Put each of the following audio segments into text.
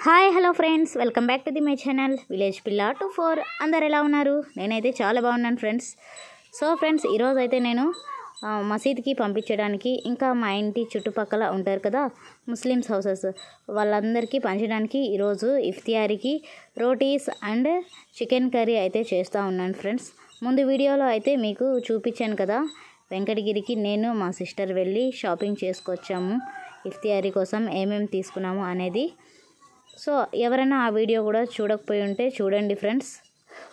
Hi hello friends, welcome back to the my channel village పిల్ల 24. అందరు ఎలా ఉన్నారు? నేనైతే చాలా బాగున్నాను ఫ్రెండ్స్. సో ఫ్రెండ్స్, ఈరోజు అయితే నేను మసీద్కి పంపించడానికి, ఇంకా మా ఇంటి చుట్టుపక్కల ఉంటారు కదా ముస్లిమ్స్ హౌసెస్, వాళ్ళందరికీ పంచడానికి ఈరోజు ఇఫ్తియారీకి రోటీస్ అండ్ చికెన్ కర్రీ అయితే చేస్తూ ఉన్నాను ఫ్రెండ్స్. ముందు వీడియోలో అయితే మీకు చూపించాను కదా, వెంకటగిరికి నేను మా సిస్టర్ వెళ్ళి షాపింగ్ చేసుకొచ్చాము. ఇఫ్తియారీ కోసం ఏమేమి తీసుకున్నాము అనేది. సో ఎవరైనా ఆ వీడియో కూడా చూడకపోయి ఉంటే చూడండి ఫ్రెండ్స్.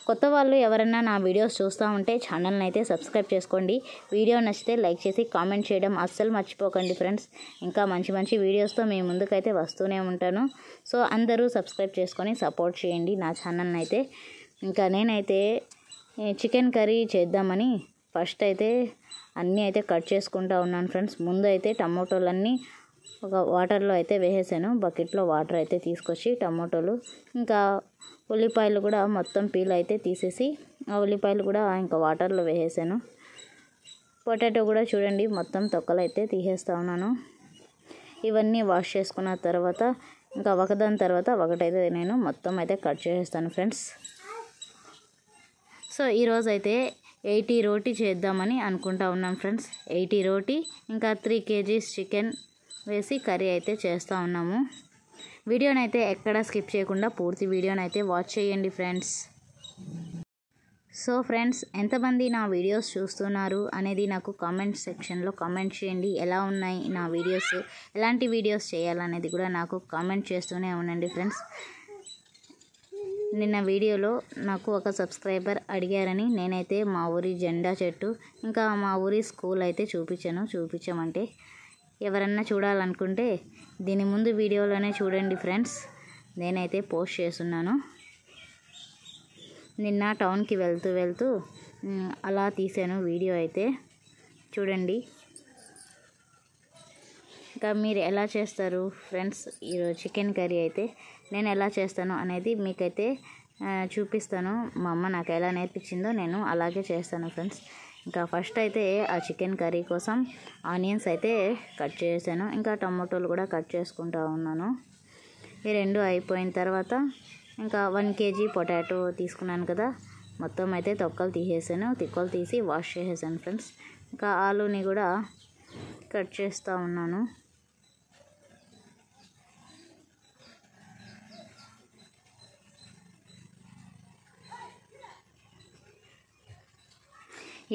కొత్త వాళ్ళు ఎవరైనా నా వీడియోస్ చూస్తూ ఉంటే ఛానల్ని అయితే సబ్స్క్రైబ్ చేసుకోండి. వీడియో నచ్చితే లైక్ చేసి కామెంట్ చేయడం అస్సలు మర్చిపోకండి ఫ్రెండ్స్. ఇంకా మంచి మంచి వీడియోస్తో మీ ముందుకైతే వస్తూనే ఉంటాను. సో అందరూ సబ్స్క్రైబ్ చేసుకొని సపోర్ట్ చేయండి నా ఛానల్ని అయితే. ఇంకా నేనైతే చికెన్ కర్రీ చేద్దామని ఫస్ట్ అయితే అన్నీ అయితే కట్ చేసుకుంటూ ఉన్నాను ఫ్రెండ్స్. ముందు అయితే టమోటోలన్నీ ఒక వాటర్లో అయితే వేసేసాను. బకెట్లో వాటర్ అయితే తీసుకొచ్చి టమోటోలు, ఇంకా ఉల్లిపాయలు కూడా మొత్తం పీల్ అయితే తీసేసి ఆ ఉల్లిపాయలు కూడా ఇంకా వాటర్లో వేసేసాను. పొటాటో కూడా చూడండి మొత్తం తొక్కలు అయితే తీసేస్తూ ఉన్నాను. ఇవన్నీ వాష్ చేసుకున్న తర్వాత ఇంకా ఒకదాని తర్వాత ఒకటైతే నేను మొత్తం అయితే కట్ చేసేస్తాను ఫ్రెండ్స్. సో ఈరోజు అయితే 80 రోటీ చేద్దామని అనుకుంటా ఉన్నాం ఫ్రెండ్స్. 80 రోటీ ఇంకా 3 kgs చికెన్ వేసి కర్రీ అయితే చేస్తూ ఉన్నాము. వీడియోనైతే ఎక్కడ స్కిప్ చేయకుండా పూర్తి వీడియోనైతే వాచ్ చేయండి ఫ్రెండ్స్. సో ఫ్రెండ్స్, ఎంతమంది నా వీడియోస్ చూస్తున్నారు అనేది నాకు కామెంట్ సెక్షన్లో కామెంట్ చేయండి. ఎలా ఉన్నాయి నా వీడియోస్, ఎలాంటి వీడియోస్ చేయాలనేది కూడా నాకు కామెంట్ చేస్తూనే ఉండండి ఫ్రెండ్స్. నిన్న వీడియోలో నాకు ఒక సబ్స్క్రైబర్ అడిగారని నేనైతే మా ఊరి జెండా చెట్టు, ఇంకా మా ఊరి స్కూల్ అయితే చూపించమంటే ఎవరన్నా చూడాలనుకుంటే దీని ముందు వీడియోలోనే చూడండి ఫ్రెండ్స్. నేనైతే పోస్ట్ చేస్తున్నాను. నిన్న టౌన్కి వెళ్తూ అలా తీసాను వీడియో అయితే చూడండి. ఇంకా మీరు ఎలా చేస్తారు ఫ్రెండ్స్ ఈరోజు చికెన్ కర్రీ అయితే నేను ఎలా చేస్తాను అనేది మీకైతే చూపిస్తాను. మా అమ్మ నాకు ఎలా నేర్పించిందో నేను అలాగే చేస్తాను ఫ్రెండ్స్. ఇంకా ఫస్ట్ అయితే ఆ చికెన్ కర్రీ కోసం ఆనియన్స్ అయితే కట్ చేశాను, ఇంకా టమాటోలు కూడా కట్ చేసుకుంటూ ఉన్నాను. ఈ రెండు అయిపోయిన తర్వాత ఇంకా 1 kg పొటాటో తీసుకున్నాను కదా, మొత్తం అయితే తొక్కలు తీసేసాను. తిక్కలు తీసి వాష్ చేసేసాను ఫ్రెండ్స్. ఇంకా ఆలూని కూడా కట్ చేస్తూ ఉన్నాను.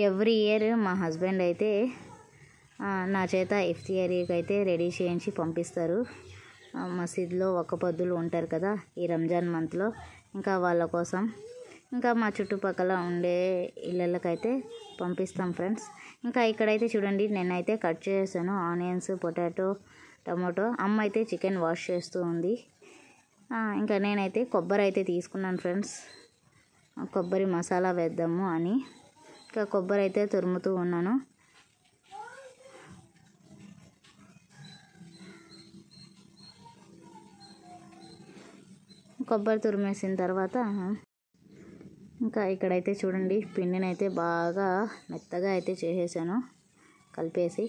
ఎవ్రీ ఇయర్ మా హస్బెండ్ అయితే నా చేత ఇఫ్తియారీకి అయితే రెడీ చేయించి పంపిస్తారు. మసీద్లో ఒక్క పొద్దులు ఉంటారు కదా ఈ రంజాన్ మంత్లో, ఇంకా వాళ్ళ కోసం ఇంకా మా చుట్టుపక్కల ఉండే ఇళ్ళకైతే పంపిస్తాం ఫ్రెండ్స్. ఇంకా ఇక్కడైతే చూడండి నేనైతే కట్ చేసాను ఆనియన్స్, పొటాటో, టమాటో. అమ్మ అయితే చికెన్ వాష్ చేస్తూ ఉంది. ఇంకా నేనైతే కొబ్బరి అయితే తీసుకున్నాను ఫ్రెండ్స్, కొబ్బరి మసాలా వేద్దాము అని. ఇంకా కొబ్బరి అయితే తురుముతూ ఉన్నాను. కొబ్బరి తురిమేసిన తర్వాత ఇంకా ఇక్కడైతే చూడండి పిండిని అయితే బాగా మెత్తగా అయితే చేసేసాను కలిపేసి.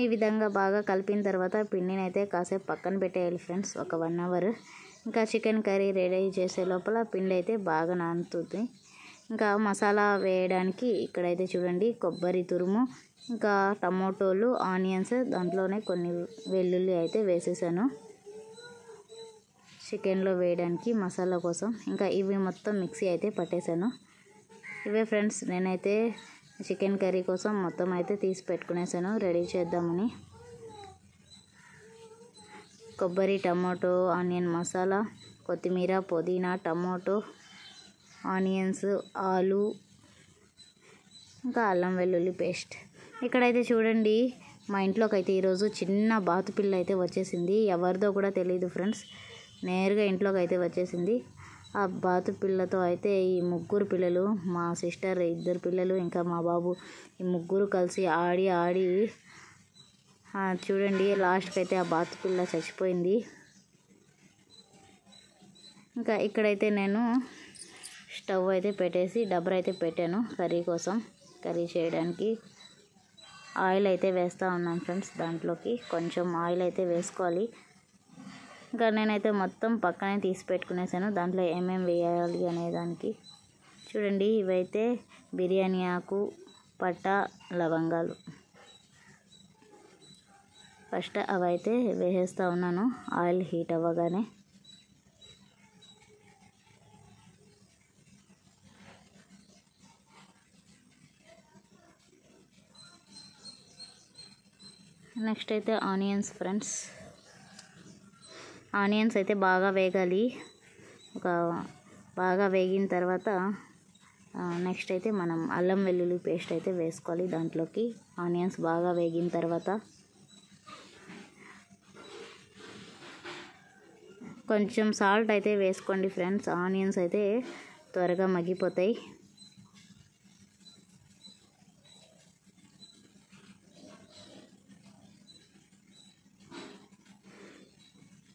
ఈ విధంగా బాగా కలిపిన తర్వాత పిండిని అయితే కాసేపు పక్కన పెట్టేయాలి ఫ్రెండ్స్, ఒక 1 hour. ఇంకా చికెన్ కర్రీ రెడీ చేసే లోపల పిండి అయితే బాగా నానుతుంది. ఇంకా మసాలా వేయడానికి ఇక్కడైతే చూడండి కొబ్బరి తురుము, ఇంకా టమోటోలు, ఆనియన్స్, దాంట్లోనే కొన్ని వెల్లుల్లి అయితే వేసేసాను చికెన్లో వేయడానికి మసాలా కోసం. ఇంకా ఇవి మొత్తం మిక్సీ అయితే పట్టేశాను. ఇవే ఫ్రెండ్స్ నేనైతే చికెన్ కర్రీ కోసం మొత్తం అయితే తీసి పెట్టుకునేసాను రెడీ చేద్దామని. కొబ్బరి, టమాటో, ఆనియన్ మసాలా, కొత్తిమీర, పుదీనా, టమాటో, ఆనియన్స్, ఆలు, ఇంకా అల్లం వెల్లుల్లి పేస్ట్. ఇక్కడైతే చూడండి మా ఇంట్లోకి అయితే ఈరోజు చిన్న బాతు పిల్ల అయితే వచ్చేసింది. ఎవరిదో కూడా తెలియదు ఫ్రెండ్స్, నేరుగా ఇంట్లోకి అయితే వచ్చేసింది. ఆ బాతు పిల్లతో అయితే ఈ 3 పిల్లలు, మా సిస్టర్ 2 పిల్లలు, ఇంకా మా బాబు, ఈ 3 కలిసి ఆడి చూడండి లాస్ట్కి అయితే ఆ బాతు పిల్ల చచ్చిపోయింది. ఇంకా ఇక్కడైతే నేను స్టవ్ అయితే పెట్టేసి డబ్బర్ అయితే పెట్టాను కర్రీ కోసం, కర్రీ చేయడానికి. ఆయిల్ అయితే వేస్తూ ఉన్నాను ఫ్రెండ్స్. దాంట్లోకి కొంచెం ఆయిల్ అయితే వేసుకోవాలి. ఇంకా నేనైతే మొత్తం పక్కనే తీసి పెట్టుకునేసాను దాంట్లో ఏమేమి వేయాలి అనేదానికి. చూడండి, ఇవైతే బిర్యానీ ఆకు, పట్టా, లవంగాలు. ఫస్ట్ అవైతే వేసేస్తూ ఉన్నాను ఆయిల్ హీట్ అవ్వగానే. నెక్స్ట్ అయితే ఆనియన్స్ ఫ్రెండ్స్. ఆనియన్స్ అయితే బాగా వేగాలి. బాగా వేగిన తర్వాత నెక్స్ట్ అయితే మనం అల్లం వెల్లుల్లి పేస్ట్ అయితే వేసుకోవాలి దాంట్లోకి. ఆనియన్స్ బాగా వేగిన తర్వాత కొంచెం సాల్ట్ అయితే వేసుకోండి ఫ్రెండ్స్. ఆనియన్స్ అయితే త్వరగా మగ్గిపోతాయి.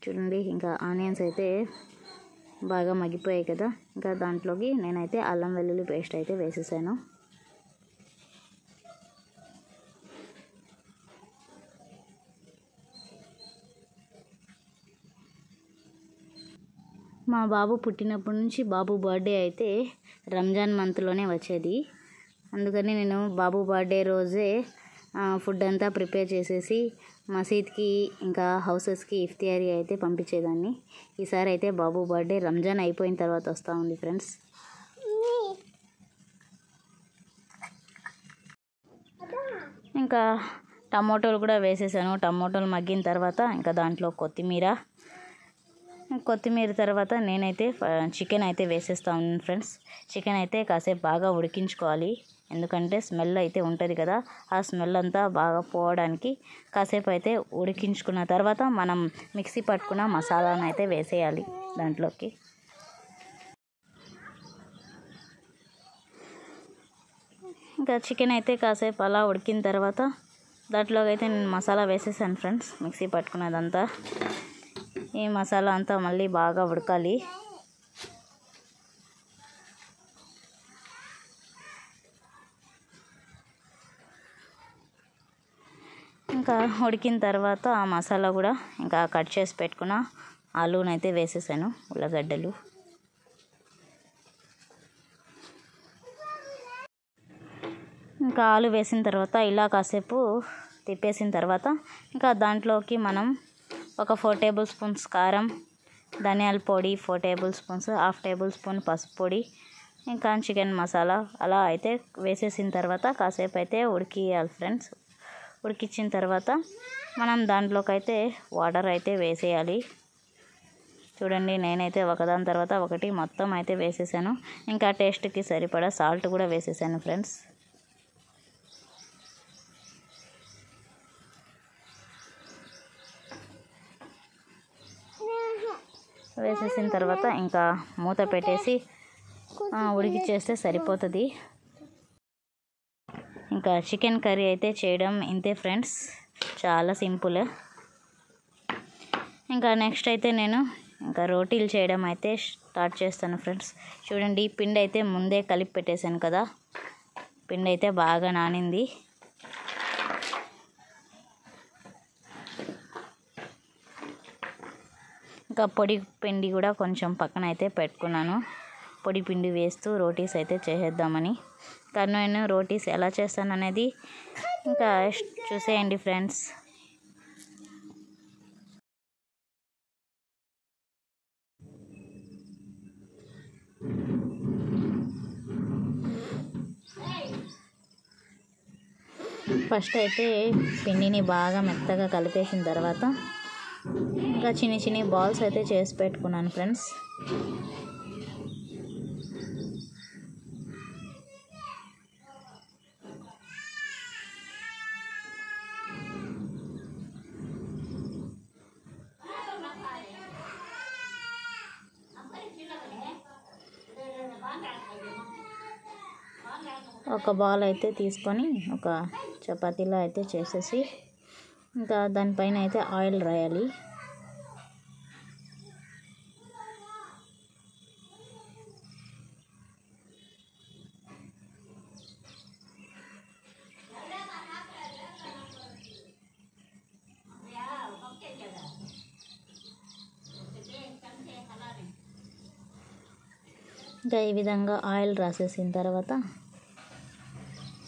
చూడండి, ఇంకా ఆనియన్స్ అయితే బాగా మగ్గిపోయాయి కదా. ఇంకా దాంట్లోకి నేనైతే అల్లం వెల్లుల్లి పేస్ట్ అయితే వేసేసాను. మా బాబు పుట్టినప్పటి నుంచి బాబు బర్త్డే అయితే రంజాన్ మంత్లోనే వచ్చేది. అందుకని నేను బాబు బర్త్డే రోజే ఫుడ్ అంతా ప్రిపేర్ చేసేసి మసీద్కి ఇంకా హౌసెస్కి ఇఫ్తియారీ అయితే పంపించేదాన్ని. ఈసారి అయితే బాబు బర్త్డే రంజాన్ అయిపోయిన తర్వాత వస్తూ ఉంది ఫ్రెండ్స్. ఇంకా టమోటాలు కూడా వేసేసాను. టమోటాలు మగ్గిన తర్వాత ఇంకా దాంట్లో కొత్తిమీర తర్వాత నేనైతే చికెన్ అయితే వేసేస్తా ఉన్నాను ఫ్రెండ్స్. చికెన్ అయితే కాసేపు బాగా ఉడికించుకోవాలి. ఎందుకంటే స్మెల్ అయితే ఉంటుంది కదా, ఆ స్మెల్ అంతా బాగా పోవడానికి కాసేపు అయితే ఉడికించుకున్న తర్వాత మనం మిక్సీ పట్టుకున్న మసాలాను అయితే వేసేయాలి దాంట్లోకి. ఇంకా చికెన్ అయితే కాసేపు అలా ఉడికిన తర్వాత దాంట్లోకి అయితే నేను మసాలా వేసేసాను ఫ్రెండ్స్. మిక్సీ పట్టుకున్నదంతా ఈ మసాలా అంతా మళ్ళీ బాగా ఉడకాలి. ఇంకా ఉడికిన తర్వాత ఆ మసాలా కూడా ఇంకా కట్ చేసి పెట్టుకున్న ఆలూనైతే వేసేసాను, ఉల్లగడ్డలు. ఇంకా ఆలు వేసిన తర్వాత ఇలా కాసేపు తిప్పేసిన తర్వాత ఇంకా దాంట్లోకి మనం ఒక 4 టేబుల్ స్పూన్స్ కారం, ధనియాల పొడి 4 టేబుల్ స్పూన్స్, 1/2 టేబుల్ స్పూన్ పసుపు పొడి, ఇంకా చికెన్ మసాలా అలా అయితే వేసేసిన తర్వాత కాసేపు అయితే ఉడికియాలి ఫ్రెండ్స్. ఉడికించిన తర్వాత మనం దాంట్లోకి అయితే వాటర్ అయితే వేసేయాలి. చూడండి, నేనైతే ఒకదాని తర్వాత ఒకటి మొత్తం అయితే వేసేసాను. ఇంకా టేస్ట్కి సరిపడా సాల్ట్ కూడా వేసేసాను ఫ్రెండ్స్. వేసేసిన తర్వాత ఇంకా మూత పెట్టేసి ఉడికిచ్చేస్తే సరిపోతుంది. ఇంకా చికెన్ కర్రీ అయితే చేయడం ఇంతే ఫ్రెండ్స్, చాలా సింపుల్. ఇంకా నెక్స్ట్ అయితే నేను ఇంకా రోటీలు చేయడం అయితే స్టార్ట్ చేస్తాను ఫ్రెండ్స్. చూడండి, పిండి అయితే ముందే కలిపి పెట్టేశాను కదా, పిండి అయితే బాగా నానింది. ఇంకా పొడి పిండి కూడా కొంచెం పక్కన అయితే పెట్టుకున్నాను. పొడి పిండి వేస్తూ రోటీస్ అయితే చేసేద్దామని. కానీ నేను రోటీస్ ఎలా చేస్తాను అనేది ఇంకా చూసేయండి ఫ్రెండ్స్. ఫస్ట్ అయితే పిండిని బాగా మెత్తగా కలిపేసిన తర్వాత ఇంకా చిన్ని చిన్ని బాల్స్ అయితే చేసి పెట్టుకున్నాను ఫ్రెండ్స్. ఒక బాల్ అయితే తీసుకొని ఒక చపాతీలా అయితే చేసేసి ఇంకా దానిపైన అయితే ఆయిల్ రాయాలి. ఇంకా ఈ విధంగా ఆయిల్ రాసేసిన తర్వాత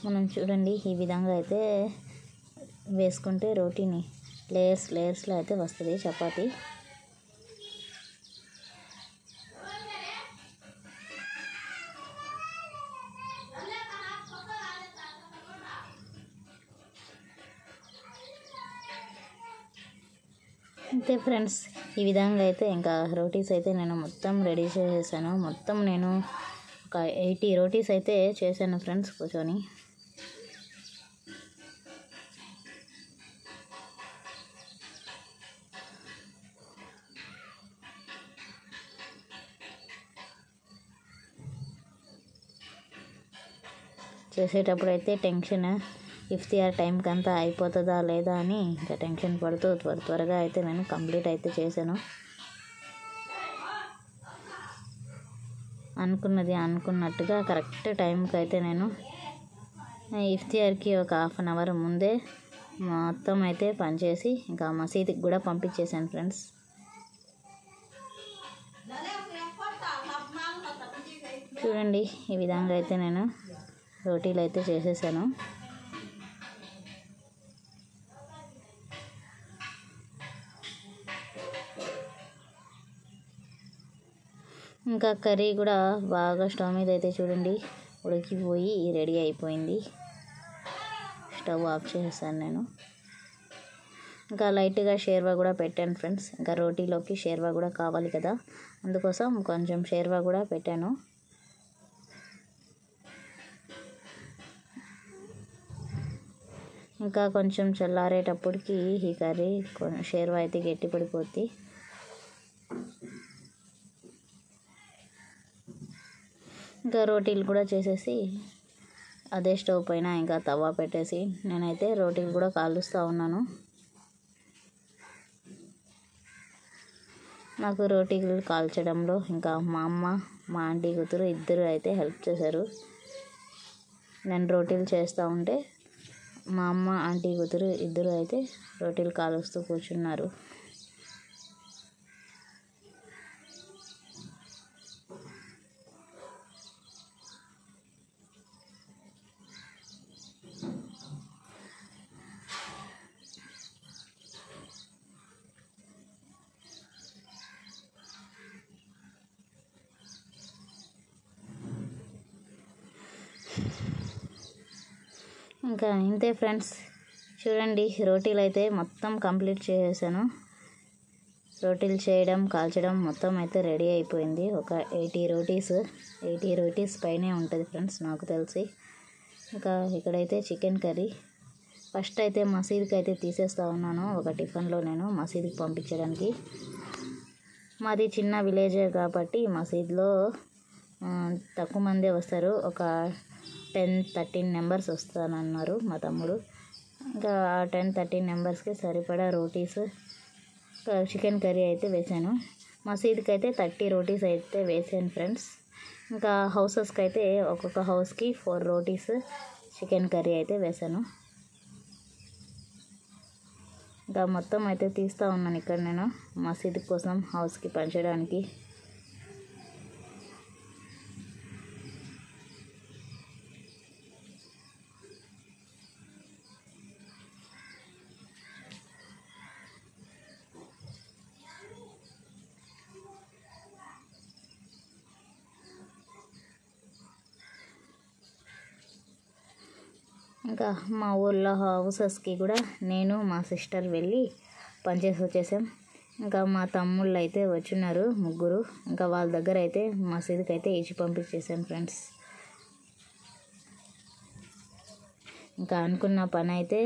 మనం చూడండి ఈ విధంగా అయితే వేసుకుంటే రోటీని లేయర్స్లో అయితే వస్తుంది చపాతీ. అంతే ఫ్రెండ్స్, ఈ విధంగా అయితే ఇంకా రోటీస్ అయితే నేను మొత్తం రెడీ చేసేసాను. మొత్తం నేను ఒక 80 రోటీస్ అయితే చేశాను ఫ్రెండ్స్ కూర్చొని. చేసేటప్పుడు అయితే టెన్షన్, ఇఫ్తియార్ టైంకి అంతా అయిపోతుందా లేదా అని ఇంకా టెన్షన్ పడుతూ త్వరగా అయితే నేను కంప్లీట్ అయితే చేశాను. అనుకున్నట్టుగా కరెక్ట్ టైంకి అయితే నేను ఇఫ్తియార్కి ఒక 1/2 అవర్ ముందే మొత్తం అయితే పనిచేసి ఇంకా మసీదుకి కూడా పంపించేశాను ఫ్రెండ్స్. చూడండి ఈ విధంగా అయితే నేను రోటీలు అయితే చేసేసాను. ఇంకా కర్రీ కూడా బాగా స్టవ్ మీద అయితే చూడండి ఉడికిపోయి రెడీ అయిపోయింది. స్టవ్ ఆఫ్ చేసేసాను నేను. ఇంకా లైట్గా షేర్వా కూడా పెట్టాను ఫ్రెండ్స్. ఇంకా రోటీలోకి షేర్వా కూడా కావాలి కదా, అందుకోసం కొంచెం షేర్వా కూడా పెట్టాను. ఇంకా కొంచెం చల్లారేటప్పటికి ఈ కర్రీ షేర్వా అయితే గట్టి పడిపోద్ది. ఇంకా రోటీలు కూడా చేసేసి అదే స్టవ్ పైన ఇంకా తవా పెట్టేసి నేనైతే రోటీలు కూడా కాలుస్తూ ఉన్నాను. నాకు రోటీలు కాల్చడంలో ఇంకా మా అమ్మ మా ఆంటీ కూతురు ఇద్దరు అయితే హెల్ప్ చేశారు. నేను రోటీలు చేస్తూ ఉంటే మా అమ్మ ఆంటీ కూతురు ఇద్దరు అయితే రోటీలు కాలుస్తూ కూర్చున్నారు. ఇంకా ఇంతే ఫ్రెండ్స్, చూడండి రోటీలు అయితే మొత్తం కంప్లీట్ చేసేసాను. రోటీలు చేయడం కాల్చడం మొత్తం అయితే రెడీ అయిపోయింది. ఒక 80 రోటీస్ పైనే ఉంటుంది ఫ్రెండ్స్ నాకు తెలిసి. ఇంకా ఇక్కడైతే చికెన్ కర్రీ ఫస్ట్ అయితే మసీద్కి అయితే తీసేస్తూ ఉన్నాను. ఒక టిఫిన్లో నేను మసీద్కి పంపించడానికి. మాది చిన్న విలేజే కాబట్టి మసీద్లో తక్కువ మందే వస్తారు. ఒక 10-13 మెంబర్స్ వస్తానన్నారు మా తమ్ముడు. ఇంకా 10-13 మెంబర్స్కి సరిపడా రోటీస్ చికెన్ కర్రీ అయితే వేసాను. మసీద్కి అయితే 30 రోటీస్ అయితే వేసాను ఫ్రెండ్స్. ఇంకా హౌసెస్కి అయితే ఒక్కొక్క హౌస్కి 4 రోటీస్ చికెన్ కర్రీ అయితే వేసాను. ఇంకా మొత్తం అయితే తీస్తూ ఉన్నాను ఇక్కడ నేను మసీద్ కోసం హౌస్కి పంచడానికి. ఇంకా మా ఊళ్ళో హౌసెస్కి కూడా నేను మా సిస్టర్ వెళ్ళి పనిచేసి వచ్చేసాం. ఇంకా మా తమ్ముళ్ళు అయితే వచ్చున్నారు 3. ఇంకా వాళ్ళ దగ్గర అయితే మసీదుకి అయితే ఇచ్చి పంపించేసాను ఫ్రెండ్స్. ఇంకా అనుకున్న పని అయితే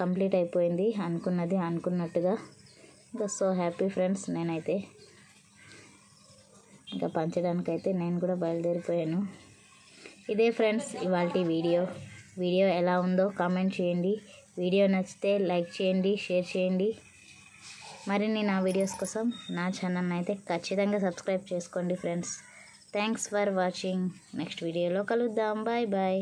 కంప్లీట్ అయిపోయింది, అనుకున్నట్టుగా. ఇంకా సో హ్యాపీ ఫ్రెండ్స్. నేనైతే ఇంకా పంచడానికైతే నేను కూడా బయలుదేరిపోయాను. ఇదే ఫ్రెండ్స్ ఇవాల్టి వీడియో ఎలా ఉందో కామెంట్ చేయండి. వీడియో నచ్చితే లైక్ చేయండి, షేర్ చేయండి. మరిన్ని నా వీడియోస్ కోసం నా ఛానల్ని అయితే ఖచ్చితంగా సబ్స్క్రైబ్ చేసుకోండి friends. Thanks for watching. Next వీడియోలో కలుద్దాం. Bye bye.